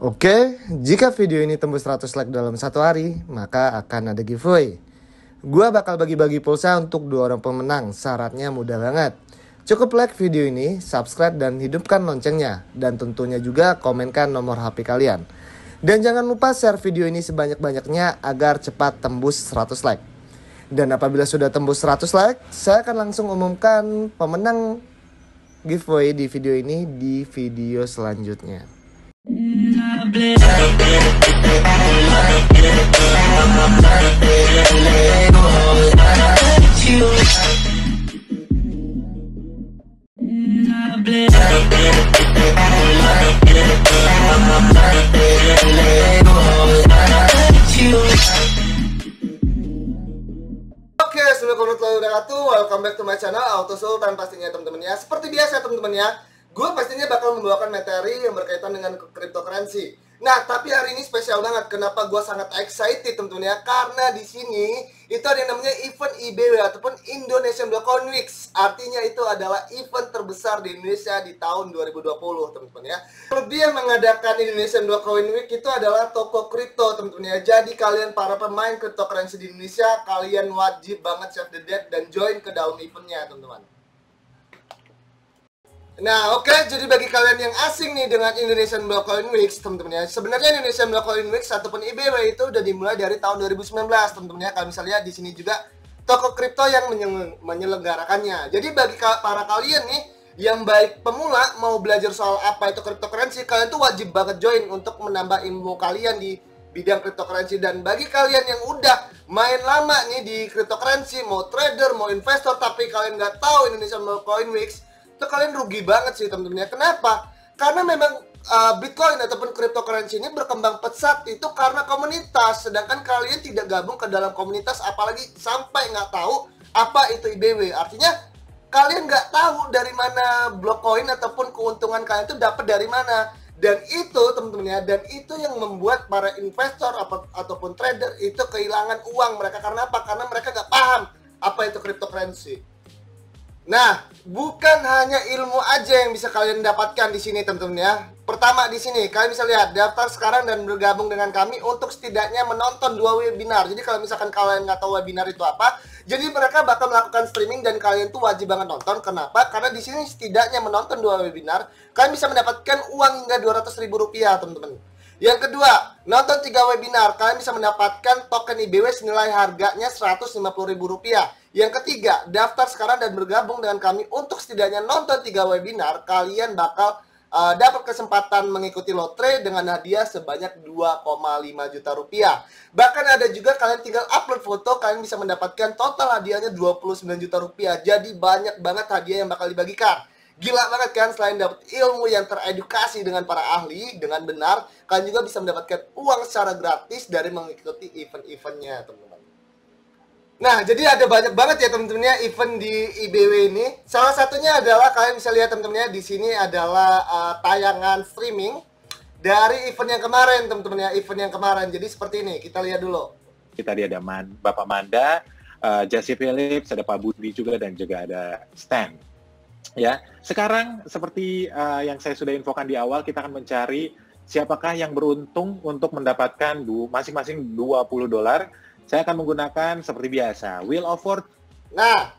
Oke, jika video ini tembus 100 like dalam satu hari, maka akan ada giveaway. Gua bakal bagi-bagi pulsa untuk 2 orang pemenang, syaratnya mudah banget. Cukup like video ini, subscribe dan hidupkan loncengnya. Dan tentunya juga komenkan nomor HP kalian. Dan jangan lupa share video ini sebanyak-banyaknya agar cepat tembus 100 like. Dan apabila sudah tembus 100 like, saya akan langsung umumkan pemenang giveaway di video ini di video selanjutnya. Oke, assalamualaikum warahmatullahi wabarakatuh. Welcome back to my channel Auto Sultan pastinya teman-teman ya. Seperti biasa teman-teman ya, gue pastinya bakal membawakan materi yang berkaitan dengan cryptocurrency. Nah, tapi hari ini spesial banget. Kenapa gue sangat excited teman-teman ya? Karena di sini itu ada yang namanya event IBW ataupun Indonesian Blockcoin Week. Artinya itu adalah event terbesar di Indonesia di tahun 2020 teman-teman ya. Lebih yang mengadakan Indonesian Blockcoin Week itu adalah toko kripto teman-teman ya. Jadi kalian para pemain cryptocurrency di Indonesia, kalian wajib banget save the date dan join ke dalam eventnya teman-teman. Nah, oke, jadi bagi kalian yang asing nih dengan Indonesian Blockcoin Week, teman-teman ya. Sebenarnya Indonesian Blockcoin Week ataupun IBW itu udah dimulai dari tahun 2019, teman-teman ya. Kalau misalnya di sini juga toko kripto yang menyelenggarakannya. Jadi bagi para kalian nih yang baik pemula mau belajar soal apa itu cryptocurrency, kalian tuh wajib banget join untuk menambah ilmu kalian di bidang cryptocurrency. Dan bagi kalian yang udah main lama nih di cryptocurrency, mau trader, mau investor, tapi kalian nggak tahu Indonesian Blockcoin Week, itu kalian rugi banget sih teman-teman ya. Kenapa? Karena memang Bitcoin ataupun cryptocurrency ini berkembang pesat itu karena komunitas. Sedangkan kalian tidak gabung ke dalam komunitas, apalagi sampai nggak tahu apa itu IBW. Artinya kalian nggak tahu dari mana Blockcoin ataupun keuntungan kalian itu dapat dari mana. Dan itu teman-teman ya, dan itu yang membuat para investor ataupun trader itu kehilangan uang mereka. Karena apa? Karena mereka nggak paham apa itu cryptocurrency. Nah, bukan hanya ilmu aja yang bisa kalian dapatkan di sini teman-teman ya. Pertama di sini kalian bisa lihat daftar sekarang dan bergabung dengan kami untuk setidaknya menonton 2 webinar. Jadi kalau misalkan kalian nggak tahu webinar itu apa, jadi mereka bakal melakukan streaming dan kalian tuh wajib banget nonton. Kenapa? Karena di sini setidaknya menonton 2 webinar, kalian bisa mendapatkan uang hingga Rp200.000 teman-teman. Yang kedua, nonton 3 webinar, kalian bisa mendapatkan token IBW senilai harganya Rp150.000. Yang ketiga, daftar sekarang dan bergabung dengan kami untuk setidaknya nonton 3 webinar, kalian bakal dapat kesempatan mengikuti lotre dengan hadiah sebanyak Rp2,5 juta. Bahkan ada juga kalian tinggal upload foto, kalian bisa mendapatkan total hadiahnya Rp29 juta. Jadi banyak banget hadiah yang bakal dibagikan. Gila banget kan, selain dapat ilmu yang teredukasi dengan para ahli dengan benar, kalian juga bisa mendapatkan uang secara gratis dari mengikuti event-eventnya teman-teman. Nah, jadi ada banyak banget ya teman-teman ya event di IBW ini. Salah satunya adalah kalian bisa lihat teman-teman ya, di sini adalah tayangan streaming dari event yang kemarin teman-teman ya, event yang kemarin. Jadi seperti ini, kita lihat dulu. Kita lihat ada Bapak Manda, Jesse Phillips, ada Pak Budi juga, dan juga ada Stan. Ya, sekarang seperti yang saya sudah infokan di awal, kita akan mencari siapakah yang beruntung untuk mendapatkan masing-masing $20. Saya akan menggunakan seperti biasa Wheel of Fortune. Nah,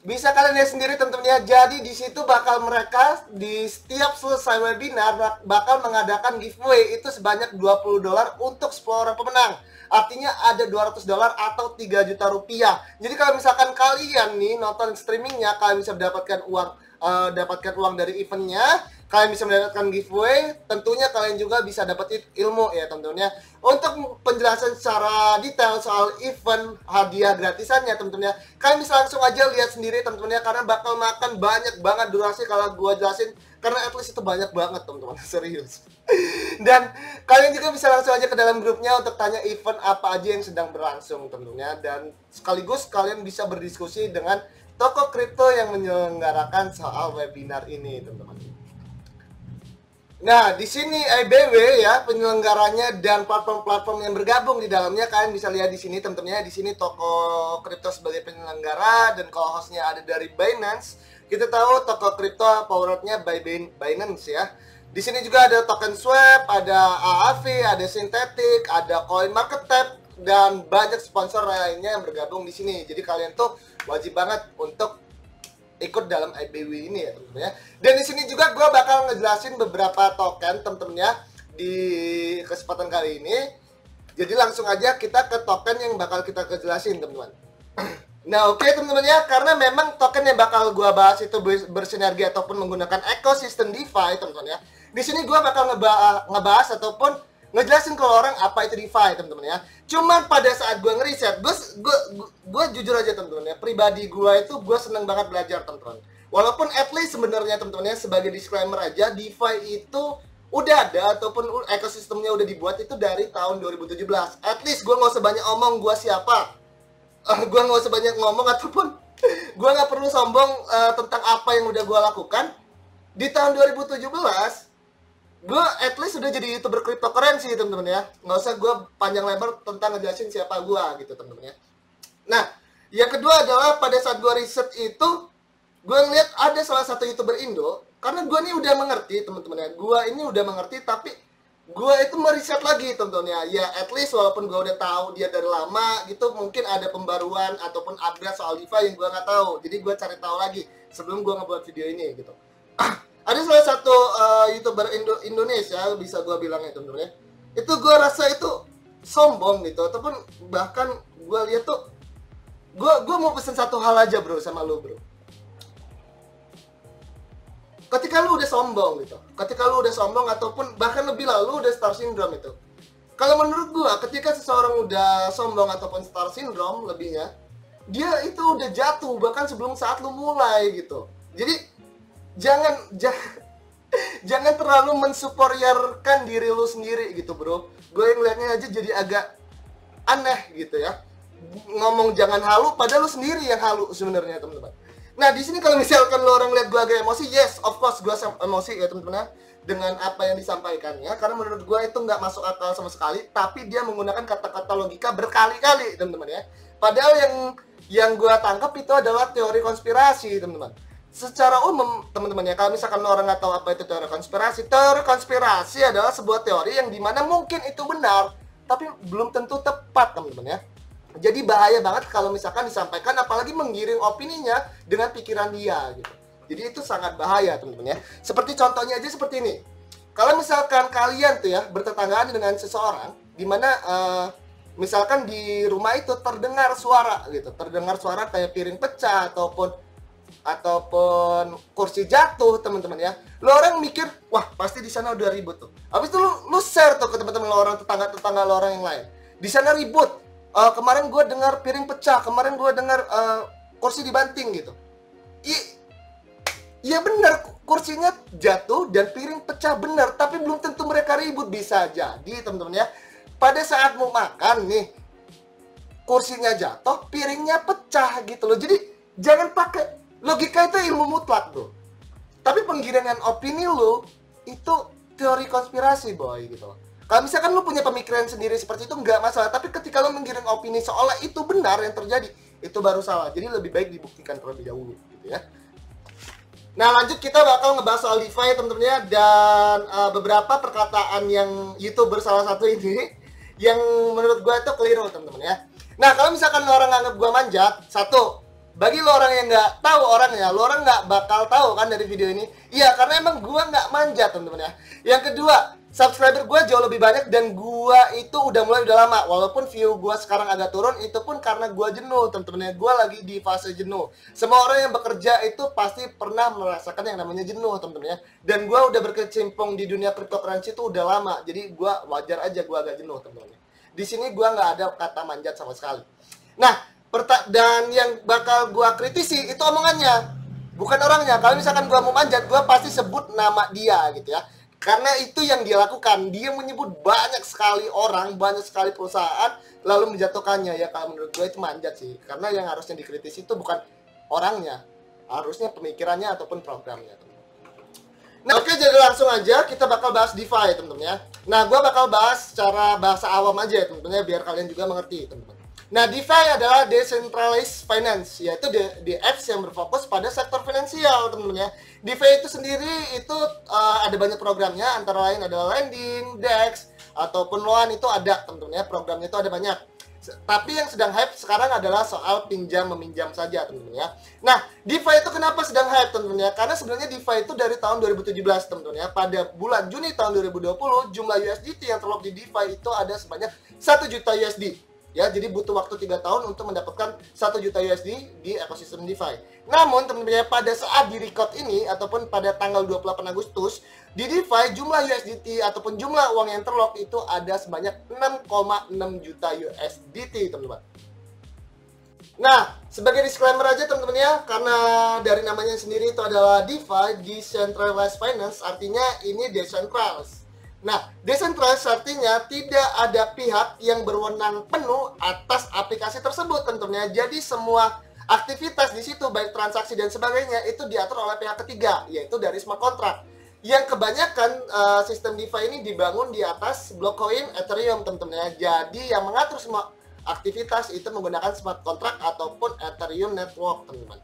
bisa kalian lihat sendiri teman-teman ya. Jadi di situ bakal mereka di setiap selesai webinar bakal mengadakan giveaway itu sebanyak $20 untuk 10 orang pemenang. Artinya ada $200 atau Rp3 juta. Jadi kalau misalkan kalian nih nonton streamingnya, kalian bisa mendapatkan uang dari eventnya, kalian bisa mendapatkan giveaway, tentunya kalian juga bisa dapat ilmu ya teman-teman ya. Untuk penjelasan secara detail soal event hadiah gratisannya teman-teman ya, kalian bisa langsung aja lihat sendiri teman-teman ya, karena bakal makan banyak banget durasi kalau gua jelasin, karena at least itu banyak banget teman-teman, serius. Dan kalian juga bisa langsung aja ke dalam grupnya untuk tanya event apa aja yang sedang berlangsung tentunya, dan sekaligus kalian bisa berdiskusi dengan toko kripto yang menyelenggarakan soal webinar ini teman-teman. Nah, di sini IBW ya penyelenggaranya dan platform-platform yang bergabung di dalamnya, kalian bisa lihat di sini teman-teman ya. Di sini toko kripto sebagai penyelenggara dan co-hostnya ada dari Binance. Kita tahu toko kripto powerednya by Binance ya. Di sini juga ada token swap, ada AAV, ada sintetik, ada coin market cap, dan banyak sponsor lainnya yang bergabung di sini. Jadi kalian tuh wajib banget untuk ikut dalam IBW ini ya teman-teman ya. Dan di sini juga gue bakal ngejelasin beberapa token teman-teman ya di kesempatan kali ini. Jadi langsung aja kita ke token yang bakal kita kejelasin teman-teman. Nah oke teman-teman ya, karena memang token yang bakal gue bahas itu bersinergi ataupun menggunakan ekosistem DeFi teman-teman ya. Di sini gue bakal ngebahas ataupun ngejelasin ke orang apa itu DeFi teman-teman ya. Cuman pada saat gue ngeriset, gue jujur aja teman-teman ya, pribadi gue itu gue seneng banget belajar teman-teman. Walaupun at least sebenarnya teman-teman ya, sebagai disclaimer aja, DeFi itu udah ada ataupun ekosistemnya udah dibuat itu dari tahun 2017. At least gue nggak usah banyak omong gue siapa. Gue nggak usah banyak ngomong ataupun gue nggak perlu sombong tentang apa yang udah gue lakukan. Di tahun 2017 gue at least udah jadi YouTuber cryptocurrency teman-teman ya. Nggak usah gue panjang lebar tentang ngejelasin siapa gue gitu teman-teman ya. Nah yang kedua adalah pada saat gue riset itu gue ngeliat ada salah satu YouTuber Indo. Karena gue ini udah mengerti teman-teman ya. Gue ini udah mengerti tapi gue itu meriset lagi teman-teman ya. Ya at least walaupun gue udah tahu dia dari lama gitu, mungkin ada pembaruan ataupun upgrade soal DeFi yang gue nggak tahu. Jadi gue cari tahu lagi sebelum gue ngebuat video ini gitu. Ada salah satu YouTuber Indonesia, bisa gue bilangnya teman-teman ya. Itu gue rasa itu sombong gitu, ataupun bahkan gue lihat tuh, gue mau pesen satu hal aja bro sama lu bro. Ketika lu udah sombong gitu, ketika lu udah sombong ataupun bahkan lebih lah, lu udah star syndrome itu. Kalau menurut gue, ketika seseorang udah sombong ataupun star syndrome lebihnya, dia itu udah jatuh bahkan sebelum saat lu mulai gitu. Jadi jangan terlalu mensuperiorkan diri lu sendiri gitu bro. Gue yang liatnya aja jadi agak aneh gitu ya. Ngomong jangan halu padahal lu sendiri yang halu sebenarnya teman-teman. Nah di sini kalau misalkan lu orang lihat gue agak emosi, yes of course gue emosi ya teman-teman ya, dengan apa yang disampaikannya, karena menurut gue itu nggak masuk akal sama sekali. Tapi dia menggunakan kata-kata logika berkali-kali teman-teman ya. Padahal yang gue tangkap itu adalah teori konspirasi teman-teman. Secara umum teman-teman ya, kalau misalkan orang nggak tahu apa itu teori konspirasi adalah sebuah teori yang dimana mungkin itu benar tapi belum tentu tepat teman-teman ya. Jadi bahaya banget kalau misalkan disampaikan apalagi menggiring opininya dengan pikiran dia gitu. Jadi itu sangat bahaya teman-teman ya. Seperti contohnya aja seperti ini. Kalau misalkan kalian tuh ya bertetanggaan dengan seseorang dimana misalkan di rumah itu terdengar suara gitu, terdengar suara kayak piring pecah ataupun kursi jatuh teman-teman ya. Lo orang mikir, wah pasti di sana udah ribut tuh. Habis itu lu share tuh ke teman-teman lo orang, tetangga lo orang yang lain. Di sana ribut. Kemarin gue dengar piring pecah, kemarin gue dengar kursi dibanting gitu. Iya benar, kursinya jatuh dan piring pecah benar, tapi belum tentu mereka ribut. Bisa jadi teman-teman ya, pada saat mau makan nih kursinya jatuh, piringnya pecah gitu loh. Jadi jangan pakai logika, itu ilmu mutlak bro. Tapi penggiringan opini lu itu teori konspirasi boy gitu loh. Kalau misalkan lu punya pemikiran sendiri seperti itu nggak masalah, tapi ketika lu menggiring opini seolah itu benar yang terjadi, itu baru salah. Jadi lebih baik dibuktikan terlebih dahulu gitu ya. Nah lanjut, kita bakal ngebahas soal DeFi teman-teman ya. Dan beberapa perkataan yang YouTuber salah satu ini yang menurut gue itu keliru teman-teman ya. Nah kalau misalkan orang nganggap gue manjat, satu, bagi lo orang yang nggak tahu orangnya, lo orang nggak bakal tahu kan dari video ini. Iya, karena emang gue nggak manjat teman-teman ya. Yang kedua, subscriber gue jauh lebih banyak dan gue itu udah lama. Walaupun view gue sekarang agak turun, itu pun karena gue jenuh teman-teman ya. Gue lagi di fase jenuh. Semua orang yang bekerja itu pasti pernah merasakan yang namanya jenuh teman-teman ya. Dan gue udah berkecimpung di dunia cryptocurrency itu udah lama. Jadi gue wajar aja gue agak jenuh teman-teman. Di sini gue nggak ada kata manjat sama sekali. Nah, dan yang bakal gue kritisi itu omongannya, bukan orangnya. Kalau misalkan gue mau manjat, gue pasti sebut nama dia gitu ya. Karena itu yang dia lakukan. Dia menyebut banyak sekali orang, banyak sekali perusahaan, lalu menjatuhkannya. Ya kalau menurut gue itu manjat sih. Karena yang harusnya dikritisi itu bukan orangnya, harusnya pemikirannya ataupun programnya. Nah oke, jadi langsung aja kita bakal bahas DeFi teman-teman ya. Nah gue bakal bahas secara bahasa awam aja ya teman-teman ya, biar kalian juga mengerti teman-teman. Nah, DeFi adalah Decentralized Finance, yaitu DEX yang berfokus pada sektor finansial, teman-teman ya. DeFi itu sendiri itu ada banyak programnya, antara lain adalah lending, DEX, ataupun loan itu ada, teman-teman ya. Programnya itu ada banyak. Tapi yang sedang hype sekarang adalah soal pinjam meminjam saja, teman-teman ya. Nah, DeFi itu kenapa sedang hype, teman-teman ya? Karena sebenarnya DeFi itu dari tahun 2017, teman-teman ya. Pada bulan Juni tahun 2020, jumlah USDT yang terlock di DeFi itu ada sebanyak 1 juta USD. Ya, jadi butuh waktu 3 tahun untuk mendapatkan 1 juta USD di ekosistem DeFi. Namun, teman-teman ya, pada saat di record ini ataupun pada tanggal 28 Agustus, di DeFi jumlah USDT ataupun jumlah uang yang terlock itu ada sebanyak 6,6 juta USDT, teman-teman. Nah, sebagai disclaimer aja teman-teman ya, karena dari namanya sendiri itu adalah DeFi, Decentralized Finance, artinya ini decentralized. Nah, decentralized artinya tidak ada pihak yang berwenang penuh atas aplikasi tersebut tentunya. Jadi semua aktivitas di situ baik transaksi dan sebagainya itu diatur oleh pihak ketiga, yaitu dari smart contract. Yang kebanyakan sistem DeFi ini dibangun di atas blockchain Ethereum teman-teman ya. Jadi yang mengatur semua aktivitas itu menggunakan smart contract ataupun Ethereum network, teman-teman.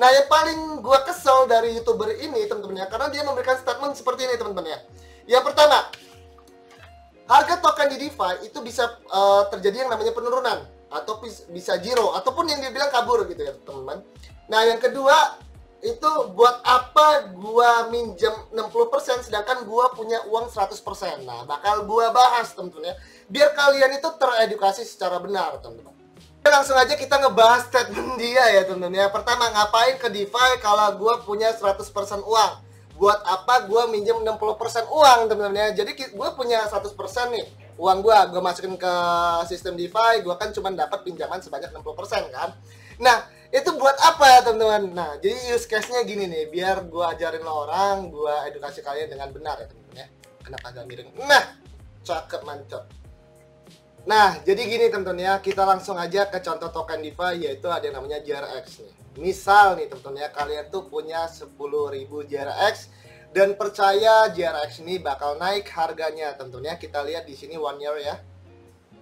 Nah, yang paling gua kesel dari YouTuber ini teman-teman ya, karena dia memberikan statement seperti ini teman-teman ya. Yang pertama, harga token di DeFi itu bisa terjadi yang namanya penurunan atau bisa zero ataupun yang dibilang kabur gitu ya teman-teman. Nah, yang kedua itu buat apa gua minjem 60% sedangkan gua punya uang 100%. Nah, bakal gua bahas teman-teman ya, biar kalian itu teredukasi secara benar teman-teman. Langsung aja kita ngebahas statement dia ya teman-teman ya. Pertama, ngapain ke DeFi kalau gua punya 100% uang? Buat apa gue minjem 60% uang teman-teman ya. Jadi gue punya 100% nih uang gue masukin ke sistem DeFi, gue kan cuma dapat pinjaman sebanyak 60% kan. Nah, itu buat apa ya teman-teman? Nah, jadi use case-nya gini nih, biar gue ajarin lo orang, gue edukasi kalian dengan benar ya teman-teman ya. Kenapa agak miring? Nah, cakep mantap. Nah, jadi gini teman-teman ya, kita langsung aja ke contoh token DeFi, yaitu ada yang namanya JRX nih. Misal nih teman-teman ya, kalian tuh punya 10.000 JRX dan percaya JRX ini bakal naik harganya teman-teman ya. Kita lihat di sini 1 year ya.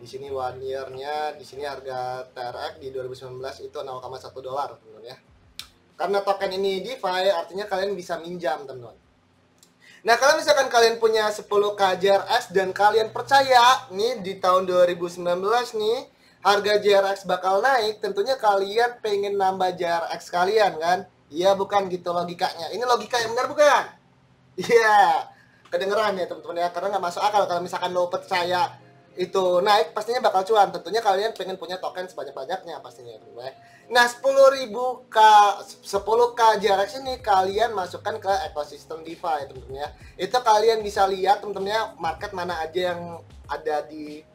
Di sini 1 year-nya, di sini harga TRX di 2019 itu 0,1 dolar teman-teman ya. Karena token ini DeFi, artinya kalian bisa minjam teman-teman. Nah, kalau misalkan kalian punya 10k JRX dan kalian percaya nih di tahun 2019 nih harga JRX bakal naik, tentunya kalian pengen nambah JRX kalian kan? Iya bukan gitu logikanya. Ini logika yang benar bukan? Iya, kedengeran ya teman-teman ya, karena nggak masuk akal kalau misalkan lo percaya itu naik pastinya bakal cuan. Tentunya kalian pengen punya token sebanyak-banyaknya pastinya teman-teman ya. Nah, 10k JRX ini kalian masukkan ke ekosistem DeFi teman-teman ya. Itu kalian bisa lihat teman-teman ya, market mana aja yang ada di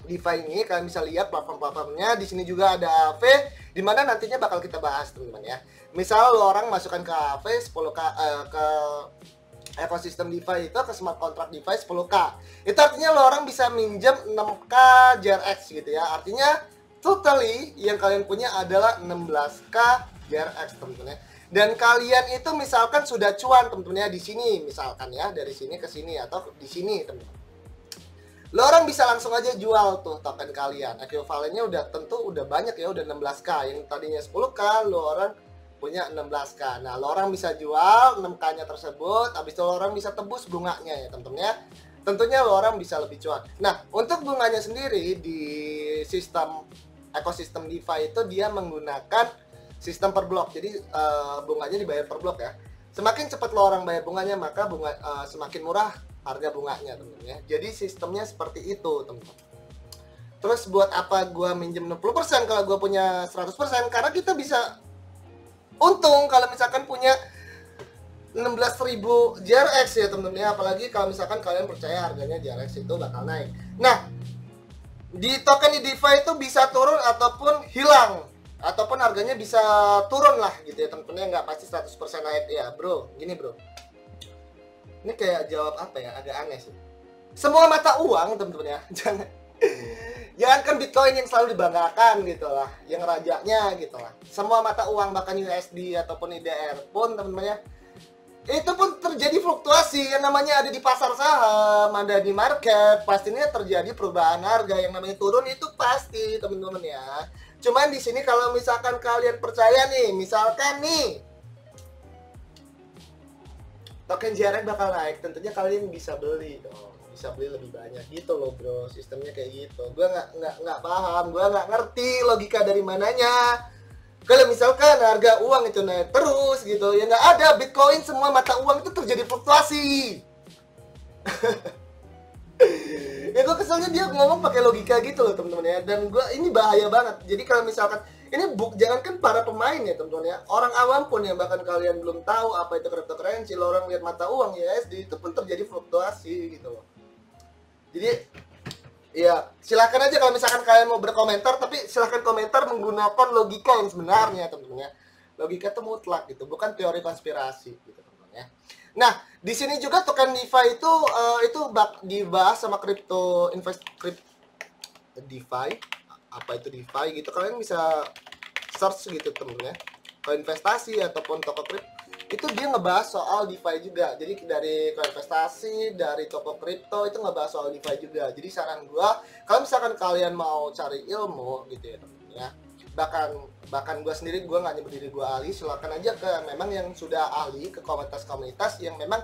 DeFi ini. Kalian bisa lihat platform-platformnya. Di sini juga ada AV, di mana nantinya bakal kita bahas teman-teman ya. Misal lo orang masukkan ke AV 10k ke ekosistem DeFi itu, ke smart contract DeFi 10k. Itu artinya lo orang bisa minjem 6k JRX gitu ya. Artinya totally yang kalian punya adalah 16k JRX teman-teman ya. Dan kalian itu misalkan sudah cuan teman-teman ya di sini misalkan ya, dari sini ke sini atau di sini teman-teman. Lo orang bisa langsung aja jual tuh token kalian. Equivalennya udah tentu udah banyak ya, udah 16k. Yang tadinya 10k, lo orang punya 16k. Nah, lo orang bisa jual 6k-nya tersebut, habis itu lo orang bisa tebus bunganya ya, teman-teman ya. Tentunya lo orang bisa lebih cuan. Nah, untuk bunganya sendiri di sistem ekosistem DeFi itu dia menggunakan sistem per blok. Jadi bunganya dibayar per blok ya. Semakin cepat lo orang bayar bunganya, maka bunga semakin murah harga bunganya teman-teman ya. Jadi sistemnya seperti itu teman-teman. Terus buat apa gua minjem 60% kalau gua punya 100%? Karena kita bisa untung kalau misalkan punya 16.000 JRX ya teman-teman ya. Apalagi kalau misalkan kalian percaya harganya JRX itu bakal naik. Nah, di token di DeFi itu bisa turun ataupun hilang, ataupun harganya bisa turun lah gitu ya teman-teman ya, nggak pasti 100% naik ya bro. Gini bro, ini kayak jawab apa ya, agak aneh sih. Semua mata uang teman-teman ya, jangan kan Bitcoin yang selalu dibanggakan gitu lah, yang rajanya gitu lah. Semua mata uang bahkan USD ataupun IDR pun teman-teman ya, itu pun terjadi fluktuasi yang namanya ada di pasar saham, ada di market, pastinya terjadi perubahan harga yang namanya turun itu pasti teman-teman ya. Cuman di sini kalau misalkan kalian percaya nih, misalkan nih token JRX bakal naik, tentunya kalian bisa beli dong, bisa beli lebih banyak gitu loh bro, sistemnya kayak gitu. Gue nggak paham, gue nggak ngerti logika dari mananya. Kalau misalkan harga uang itu naik terus gitu, ya nggak ada Bitcoin, semua mata uang itu terjadi fluktuasi. Ya gue keselnya dia ngomong pakai logika gitu loh teman-teman ya, dan gue ini bahaya banget. Jadi kalau misalkan ini jangankan para pemain ya teman-teman ya, orang awam pun yang bahkan kalian belum tahu apa itu cryptocurrency, lo orang lihat mata uang ya USD itu pun terjadi fluktuasi gitu loh. Jadi ya, silakan aja kalau misalkan kalian mau berkomentar, tapi silakan komentar menggunakan logika yang sebenarnya, teman-teman ya. Logika itu mutlak gitu, bukan teori konspirasi gitu, teman-teman ya. Nah, di sini juga token DeFi itu dibahas sama crypto DeFi. Apa itu DeFi gitu, kalian bisa search gitu, teman-teman ya. Kalau investasi ataupun toko kripto itu dia ngebahas soal DeFi juga. Jadi dari investasi, dari toko kripto itu ngebahas soal DeFi juga. Jadi saran gua, kalau misalkan kalian mau cari ilmu gitu ya teman-teman ya, bahkan gua sendiri, gua nggak nyebut diri gua ahli, silakan aja ke memang yang sudah ahli, ke komunitas-komunitas yang memang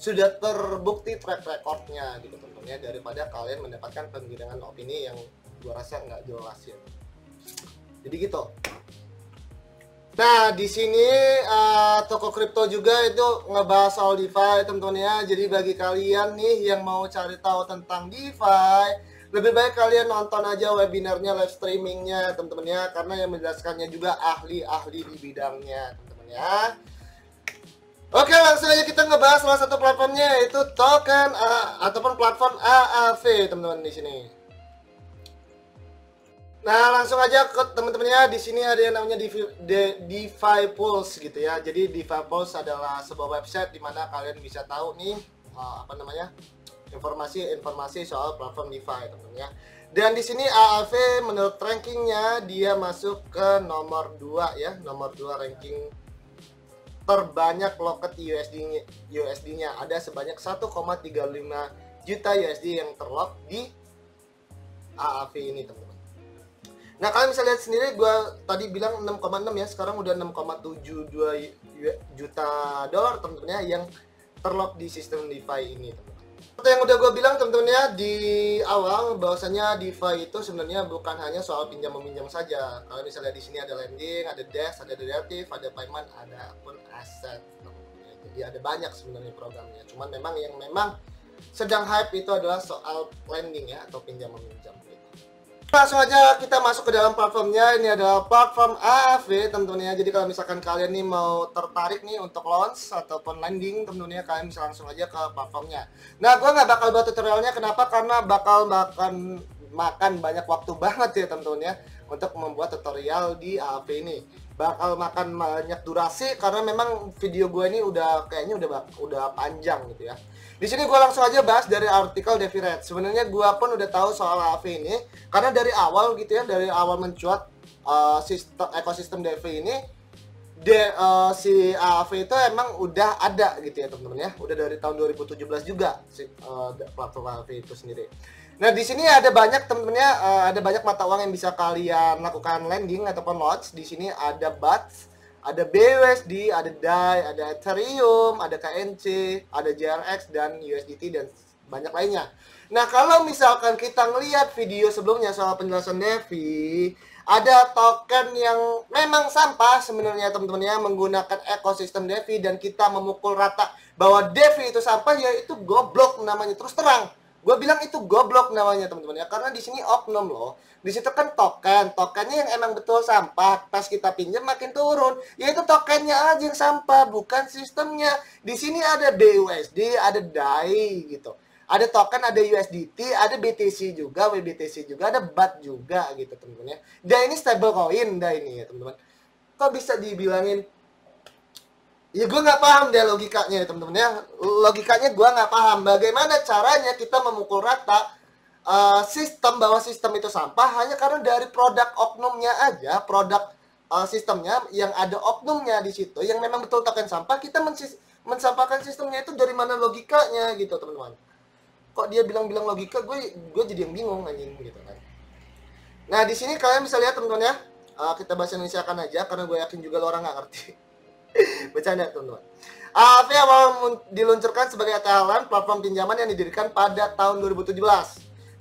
sudah terbukti track recordnya gitu teman-teman ya, daripada kalian mendapatkan penggiringan opini yang gua rasa nggak jelas ya. Jadi gitu. Nah, di sini toko kripto juga itu ngebahas soal DeFi, teman-teman ya. Jadi bagi kalian nih yang mau cari tahu tentang DeFi, lebih baik kalian nonton aja webinarnya, live streamingnya, teman-teman ya. Karena yang menjelaskannya juga ahli-ahli di bidangnya, teman-teman ya. Oke, langsung aja kita ngebahas salah satu platformnya, yaitu token ataupun platform AAV, teman-teman di sini. Nah, langsung aja ke teman-temannya. Di sini ada yang namanya DeFi Pulse gitu ya. Jadi DeFi Pulse adalah sebuah website di mana kalian bisa tahu nih informasi soal platform DeFi, teman-teman ya. Dan di sini AAV menurut rankingnya dia masuk ke nomor 2 ya, nomor 2 ranking terbanyak locked USD-nya. Ada sebanyak 1,35 juta USD yang terlock di AAV ini, teman-teman. Nah, kalian bisa lihat sendiri, gue tadi bilang 6,6 ya, sekarang udah 6,72 juta dolar teman-teman ya, yang terlock di sistem DeFi ini, teman-teman. Seperti yang udah gue bilang teman-teman ya di awal, bahwasanya DeFi itu sebenarnya bukan hanya soal pinjam meminjam saja. Kalian bisa lihat di sini ada lending, ada DEX, ada derivative, ada payment, ada pun aset, teman-teman ya. Jadi ada banyak sebenarnya programnya. Cuman memang sedang hype itu adalah soal lending ya, atau pinjam meminjam. Langsung aja kita masuk ke dalam platformnya. Ini adalah platform AAV, teman-teman ya. Jadi kalau misalkan kalian nih mau tertarik nih untuk launch ataupun landing, teman-teman ya, kalian bisa langsung aja ke platformnya. Nah, gue nggak bakal buat tutorialnya, kenapa? Karena bakal makan banyak waktu banget ya teman-teman ya untuk membuat tutorial di AAV ini. Bakal makan banyak durasi karena memang video gue ini kayaknya udah panjang gitu ya. Di sini gue langsung aja bahas dari artikel DeFi-Red. Sebenarnya gue pun udah tahu soal AAV ini karena dari awal gitu ya, dari awal mencuat ekosistem DeFi ini, si AAV itu emang udah ada gitu ya teman-teman ya. Udah dari tahun 2017 juga si platform AAV itu sendiri. Nah, di sini ada banyak teman-teman ya, ada banyak mata uang yang bisa kalian lakukan lending ataupun launch. Di sini ada BATS, ada BUSD, ada DAI, ada Ethereum, ada KNC, ada JRX, dan USDT, dan banyak lainnya. Nah, kalau misalkan kita ngelihat video sebelumnya soal penjelasan DeFi, ada token yang memang sampah sebenarnya teman-teman ya, menggunakan ekosistem DeFi, dan kita memukul rata bahwa DeFi itu sampah, ya itu goblok namanya. Terus terang, gue bilang itu goblok namanya teman-teman ya, karena di sini oknum loh. Di situ kan tokennya yang emang betul sampah, pas kita pinjam makin turun. Ya itu tokennya aja yang sampah, bukan sistemnya. Di sini ada BUSD, ada DAI gitu. Ada token, ada USDT, ada BTC juga, WBTC juga, ada BAT juga gitu teman-teman ya. Dan ini stable coin dah ini ya teman-teman. Kok bisa dibilangin? Ya gue nggak paham deh logikanya ya teman-teman ya. Logikanya gue nggak paham. Bagaimana caranya kita memukul rata sistem bahwa sistem itu sampah hanya karena dari produk oknumnya aja, produk sistemnya yang ada oknumnya di situ yang memang betul token sampah, kita mensampaikan sistemnya itu dari mana logikanya gitu teman-teman. Kok dia bilang-bilang logika, gue jadi yang bingung anjing gitu kan. Nah di sini kalian bisa lihat teman-teman ya, kita bahasa Indonesia kan aja karena gue yakin juga lo orang nggak ngerti. Bercanda teman-teman. AAV awal diluncurkan sebagai ETH Land, platform pinjaman yang didirikan pada tahun 2017.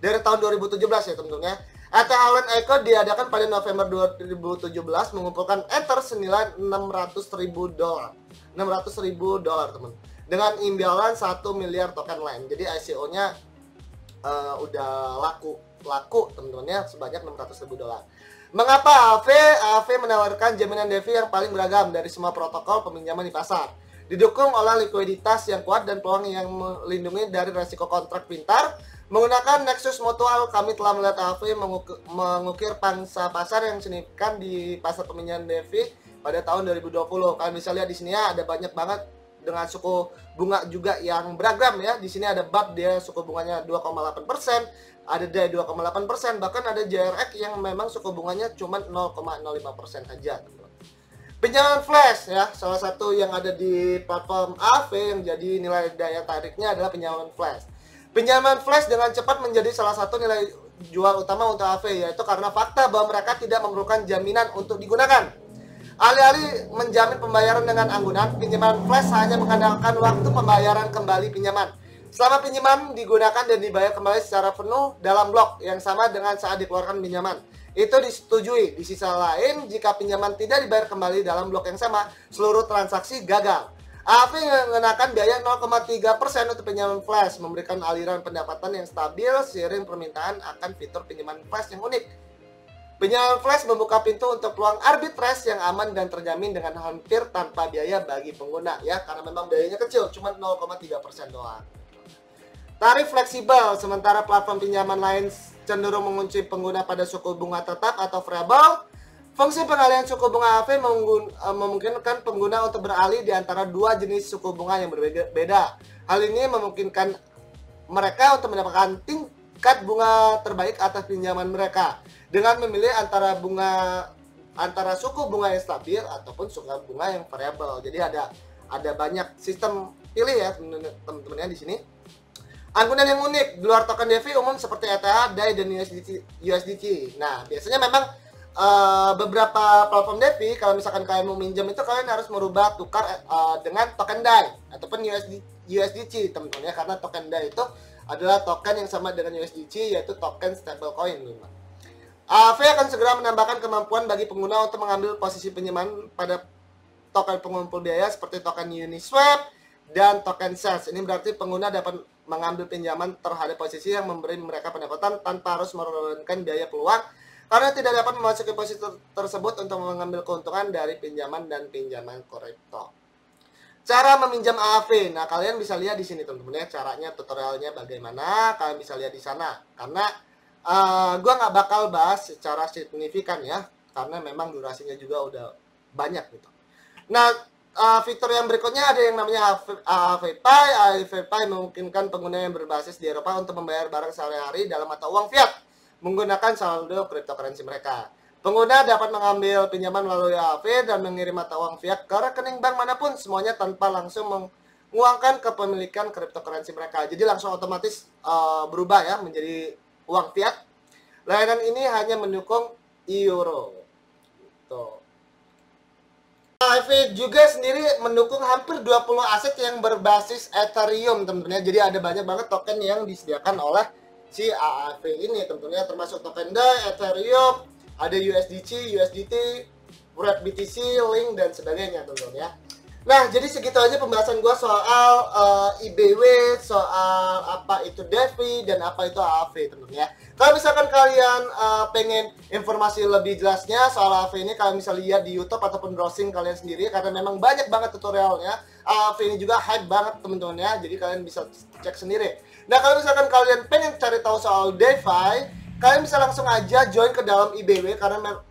Dari tahun 2017 ya teman-teman ya. ETH Land ICO diadakan pada November 2017 mengumpulkan Ether senilai $600.000. $600.000 teman. Dengan imbalan 1 miliar token lain. Jadi ICO-nya udah laku teman-teman ya, sebanyak $600.000. Mengapa AAV? AAV menawarkan jaminan DeFi yang paling beragam dari semua protokol peminjaman di pasar. Didukung oleh likuiditas yang kuat dan peluang yang melindungi dari resiko kontrak pintar. Menggunakan Nexus Mutual, kami telah melihat AAV mengukir pangsa pasar yang signifikan di pasar peminjaman DeFi pada tahun 2020. Kalian bisa lihat di sini ya, ada banyak banget dengan suku bunga juga yang beragam ya. Di sini ada BAP, dia suku bunganya 2,8%, ada DAI 2,8%, bahkan ada JRX yang memang suku bunganya cuma 0,05% aja. Pinjaman flash ya, salah satu yang ada di platform AAV yang jadi nilai daya tariknya adalah pinjaman flash. Pinjaman flash dengan cepat menjadi salah satu nilai jual utama untuk AAV, yaitu karena fakta bahwa mereka tidak memerlukan jaminan untuk digunakan. Alih-alih menjamin pembayaran dengan anggunan, pinjaman flash hanya mengandalkan waktu pembayaran kembali pinjaman. Selama pinjaman digunakan dan dibayar kembali secara penuh dalam blok yang sama dengan saat dikeluarkan pinjaman. Itu disetujui. Di sisi lain, jika pinjaman tidak dibayar kembali dalam blok yang sama, seluruh transaksi gagal. AAV mengenakan biaya 0,3% untuk pinjaman flash, memberikan aliran pendapatan yang stabil seiring permintaan akan fitur pinjaman flash yang unik. Pinjaman flash membuka pintu untuk peluang arbitrage yang aman dan terjamin dengan hampir tanpa biaya bagi pengguna ya, karena memang biayanya kecil, cuma 0,3% doang. Tarif fleksibel, sementara platform pinjaman lain cenderung mengunci pengguna pada suku bunga tetap atau variabel. Fungsi pengalihan suku bunga AAV memungkinkan pengguna untuk beralih di antara dua jenis suku bunga yang berbeda. Hal ini memungkinkan mereka untuk mendapatkan tingkat bunga terbaik atas pinjaman mereka dengan memilih antara suku bunga yang stabil ataupun suku bunga yang variabel. Jadi ada banyak sistem pilih ya teman-teman ya di sini. Anggunan yang unik di luar token DeFi umum seperti ETH, DAI dan USDT. Nah, biasanya memang beberapa platform DeFi kalau misalkan kalian mau minjem itu kalian harus merubah tukar dengan token DAI ataupun USDT teman-teman ya, karena token DAI itu adalah token yang sama dengan USDT, yaitu token stablecoin teman-teman. AAV akan segera menambahkan kemampuan bagi pengguna untuk mengambil posisi pinjaman pada token pengumpul biaya seperti token Uniswap dan token SES. Ini berarti pengguna dapat mengambil pinjaman terhadap posisi yang memberi mereka pendapatan tanpa harus menurunkan biaya peluang, karena tidak dapat memasuki posisi tersebut untuk mengambil keuntungan dari pinjaman dan pinjaman kripto. Cara meminjam AAV. Nah, kalian bisa lihat di sini teman-teman ya, caranya, tutorialnya bagaimana, kalian bisa lihat di sana. Karena gue nggak bakal bahas secara signifikan ya, karena memang durasinya juga udah banyak gitu. Nah, fitur yang berikutnya ada yang namanya AAV Pay. AAV Pay memungkinkan pengguna yang berbasis di Eropa untuk membayar barang sehari-hari dalam mata uang fiat menggunakan saldo cryptocurrency mereka. Pengguna dapat mengambil pinjaman melalui AAV dan mengirim mata uang fiat ke rekening bank manapun, semuanya tanpa langsung menguangkan kepemilikan cryptocurrency mereka. Jadi langsung otomatis berubah ya menjadi uang fiat. Layanan ini hanya mendukung euro. Tuh. AAV juga sendiri mendukung hampir 20 aset yang berbasis Ethereum teman-teman ya. Jadi ada banyak banget token yang disediakan oleh si AAV ini teman-teman ya, termasuk token DAI, Ethereum, ada USDC, USDT, Wrapped BTC, Link dan sebagainya teman-teman ya. Nah, jadi segitu aja pembahasan gue soal IBW, soal apa itu DeFi, dan apa itu AAV teman-teman ya. Kalau misalkan kalian pengen informasi lebih jelasnya soal AAV ini, kalian bisa lihat di YouTube ataupun browsing kalian sendiri, karena memang banyak banget tutorialnya. AAV ini juga hype banget teman-teman ya, jadi kalian bisa cek sendiri. Nah, kalau misalkan kalian pengen cari tahu soal DeFi, kalian bisa langsung aja join ke dalam IBW, karena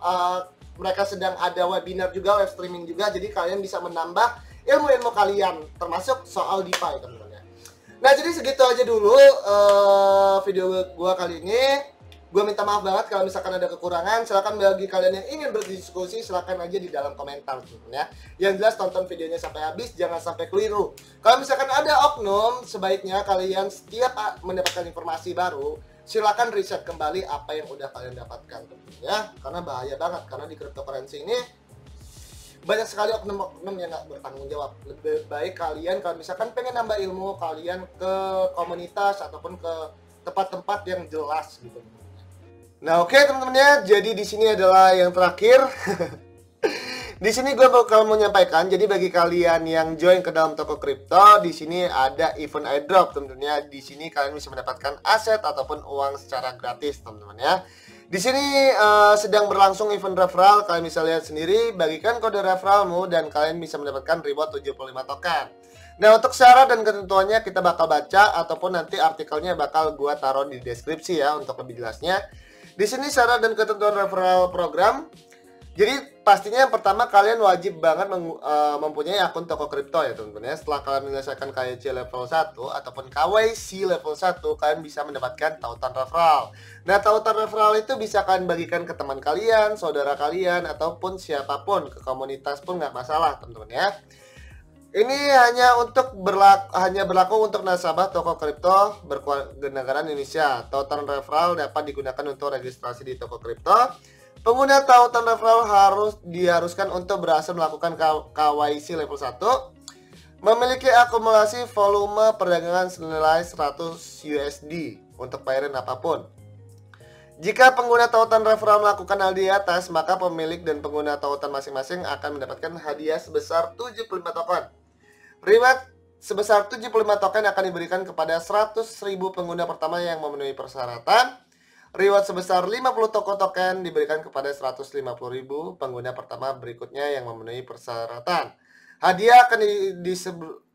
mereka sedang ada webinar juga, web streaming juga, jadi kalian bisa menambah ilmu-ilmu kalian, termasuk soal DeFi teman-teman ya. Nah, jadi segitu aja dulu video gua kali ini. Gue minta maaf banget kalau misalkan ada kekurangan. Silahkan bagi kalian yang ingin berdiskusi, silahkan aja di dalam komentar ya. Yang jelas tonton videonya sampai habis, jangan sampai keliru. Kalau misalkan ada oknum, sebaiknya kalian setiap mendapatkan informasi baru, silakan riset kembali apa yang udah kalian dapatkan ya. Karena bahaya banget, karena di cryptocurrency ini banyak sekali oknum-oknum yang nggak bertanggung jawab. Lebih baik kalian kalau misalkan pengen nambah ilmu, kalian ke komunitas ataupun ke tempat-tempat yang jelas gitu. Nah, oke teman-teman ya, jadi di sini adalah yang terakhir. Di sini gue bakal menyampaikan, jadi bagi kalian yang join ke dalam toko kripto, di sini ada event airdrop teman-teman ya. Di sini kalian bisa mendapatkan aset ataupun uang secara gratis teman-teman ya. Di sini sedang berlangsung event referral, kalian bisa lihat sendiri. Bagikan kode referralmu dan kalian bisa mendapatkan reward 75 token. Nah, untuk syarat dan ketentuannya kita bakal baca ataupun nanti artikelnya bakal gua taruh di deskripsi ya untuk lebih jelasnya. Di sini syarat dan ketentuan referral program. Jadi pastinya yang pertama kalian wajib banget mempunyai akun toko kripto ya teman-teman ya. Setelah kalian menyelesaikan KYC level 1 ataupun KYC level 1, kalian bisa mendapatkan tautan referral. Nah, tautan referral itu bisa kalian bagikan ke teman kalian, saudara kalian, ataupun siapapun, ke komunitas pun nggak masalah teman-teman ya. Ini hanya berlaku untuk nasabah toko kripto berkewarganegaraan Indonesia. Tautan referral dapat digunakan untuk registrasi di toko kripto. Pengguna tautan referral diharuskan untuk berhasil melakukan KYC level 1, memiliki akumulasi volume perdagangan senilai 100 USD untuk bayaran apapun. Jika pengguna tautan referral melakukan hal di atas, maka pemilik dan pengguna tautan masing-masing akan mendapatkan hadiah sebesar 75 token. Reward sebesar 75 token akan diberikan kepada 100.000 pengguna pertama yang memenuhi persyaratan. Reward sebesar 50 token diberikan kepada 150.000 pengguna pertama berikutnya yang memenuhi persyaratan. Hadiah akan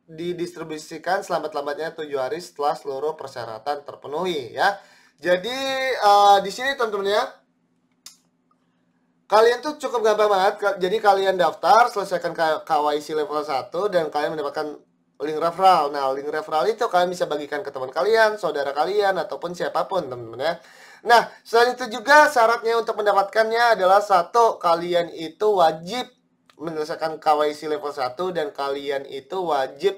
didistribusikan selambat-lambatnya 7 hari setelah seluruh persyaratan terpenuhi ya. Jadi di sini teman-teman ya, kalian tuh cukup gampang banget. Jadi kalian daftar, selesaikan KYC level 1 dan kalian mendapatkan link referral. Nah, link referral itu kalian bisa bagikan ke teman kalian, saudara kalian, ataupun siapapun teman-teman ya. Nah, selain itu juga syaratnya untuk mendapatkannya adalah satu, kalian itu wajib menyelesaikan KYC level 1 dan kalian itu wajib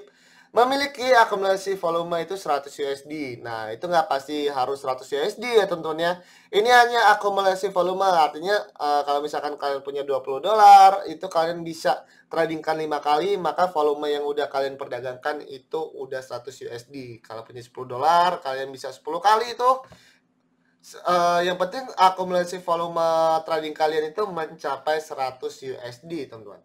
memiliki akumulasi volume itu 100 USD. Nah, itu nggak pasti harus 100 USD ya tentunya. Ini hanya akumulasi volume, artinya kalau misalkan kalian punya $20, itu kalian bisa tradingkan 5 kali, maka volume yang udah kalian perdagangkan itu udah 100 USD. Kalau punya $10, kalian bisa 10 kali itu. Yang penting akumulasi volume trading kalian itu mencapai 100 USD, teman-teman.